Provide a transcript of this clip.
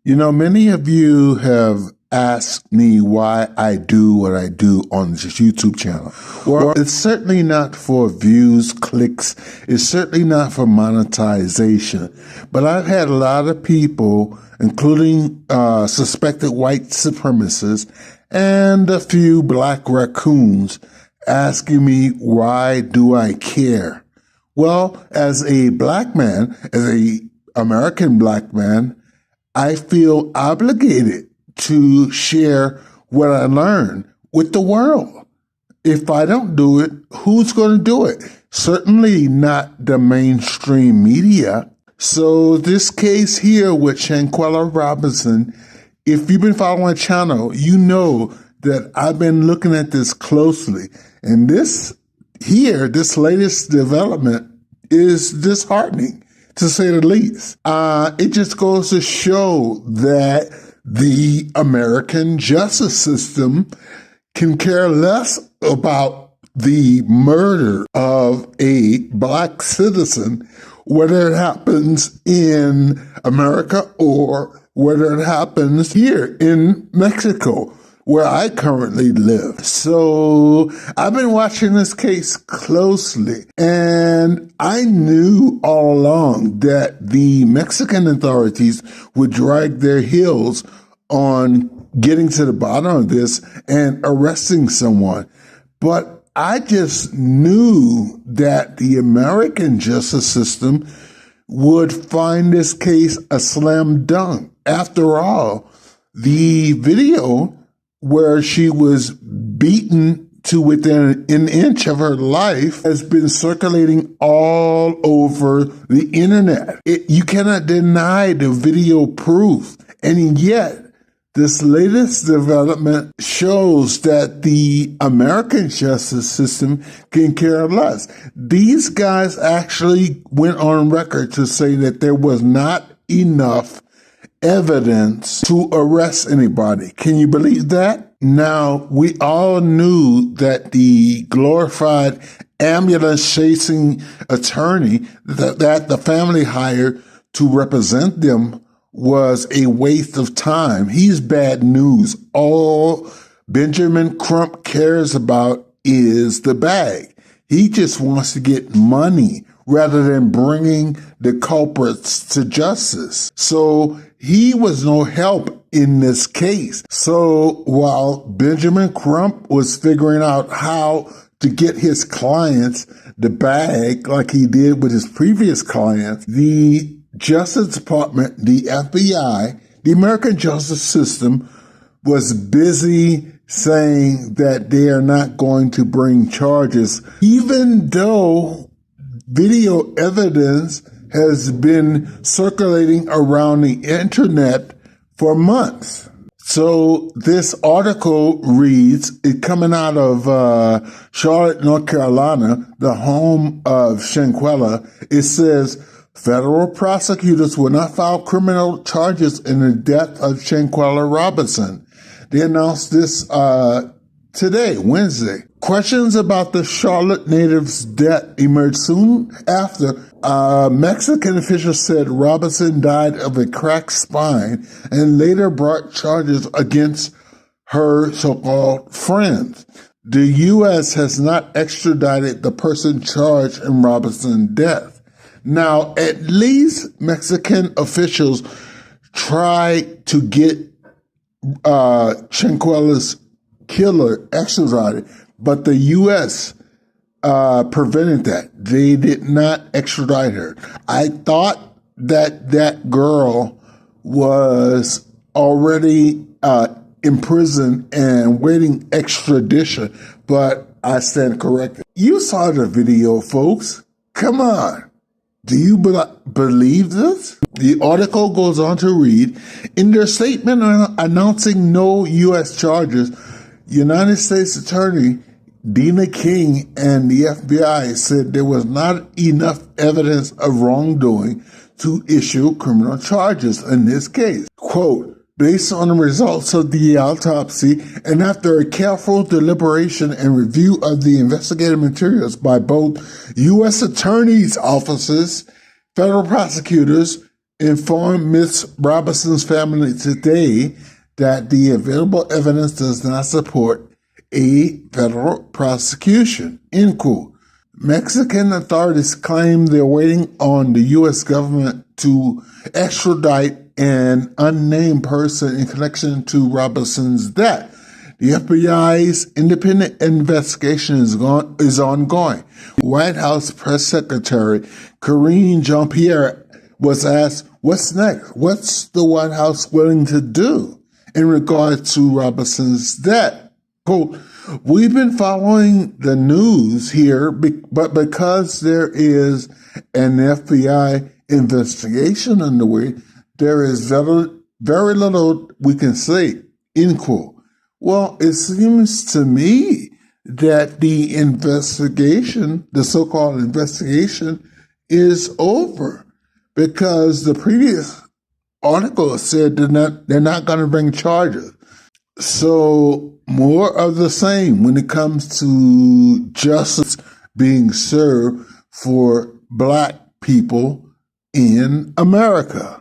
You know, many of you have asked me why I do what I do on this YouTube channel. Well, it's certainly not for views, clicks. It's certainly not for monetization. But I've had a lot of people, including suspected white supremacists and a few black raccoons, asking me, why do I care? Well, as a black man, as a American black man, I feel obligated to share what I learned with the world. If I don't do it, who's going to do it? Certainly not the mainstream media. So this case here with Shanquella Robinson, if you've been following my channel, you know that I've been looking at this closely. And this latest development is disheartening, to say the least. It just goes to show that the American justice system can care less about the murder of a black citizen, whether it happens in America or whether it happens here in Mexico, where I currently live. So I've been watching this case closely, and I knew all along that the Mexican authorities would drag their heels on getting to the bottom of this and arresting someone. But I just knew that the American justice system would find this case a slam dunk. After all, the video where she was beaten to within an inch of her life has been circulating all over the internet. You cannot deny the video proof. And yet, this latest development shows that the American justice system can care less. These guys actually went on record to say that there was not enough evidence to arrest anybody. Can you believe that? Now, we all knew that the glorified ambulance chasing attorney that the family hired to represent them was a waste of time. He's bad news. All Benjamin Crump cares about is the bag. He just wants to get money rather than bringing the culprits to justice. So he was no help in this case. So while Benjamin Crump was figuring out how to get his clients the bag like he did with his previous clients, the Justice Department, the FBI, the American justice system was busy saying that they are not going to bring charges, even though video evidence has been circulating around the internet for months. So this article reads, it coming out of Charlotte, North Carolina, the home of Shanquella. It says, federal prosecutors will not file criminal charges in the death of Shanquella Robinson. They announced this today, Wednesday. Questions about the Charlotte native's death emerged soon after Mexican officials said Robinson died of a cracked spine and later brought charges against her so-called friends. The U.S. has not extradited the person charged in Robinson's death. Now, at least Mexican officials tried to get Shanquella's killer extradited, but the U.S. prevented that. They did not extradite her. I thought that that girl was already in prison and waiting extradition, but I stand corrected. You saw the video, folks. Come on. Do you believe this? The article goes on to read, in their statement announcing no U.S. charges, United States Attorney Dina King and the FBI said there was not enough evidence of wrongdoing to issue criminal charges in this case. Quote, based on the results of the autopsy and after a careful deliberation and review of the investigative materials by both U.S. attorneys' offices, federal prosecutors, informed Ms. Robinson's family today that the available evidence does not support a federal prosecution, end quote. Mexican authorities claim they're waiting on the U.S. government to extradite an unnamed person in connection to Robinson's death. The FBI's independent investigation is ongoing. White House Press Secretary Karine Jean-Pierre was asked, what's next? What's the White House willing to do in regard to Robinson's death? Quote, we've been following the news here, but because there is an FBI investigation underway, there is very little we can say, end quote. Well, it seems to me that the investigation, the so-called investigation, is over because the previous article said they're not going to bring charges. So more of the same when it comes to justice being served for Black people in America.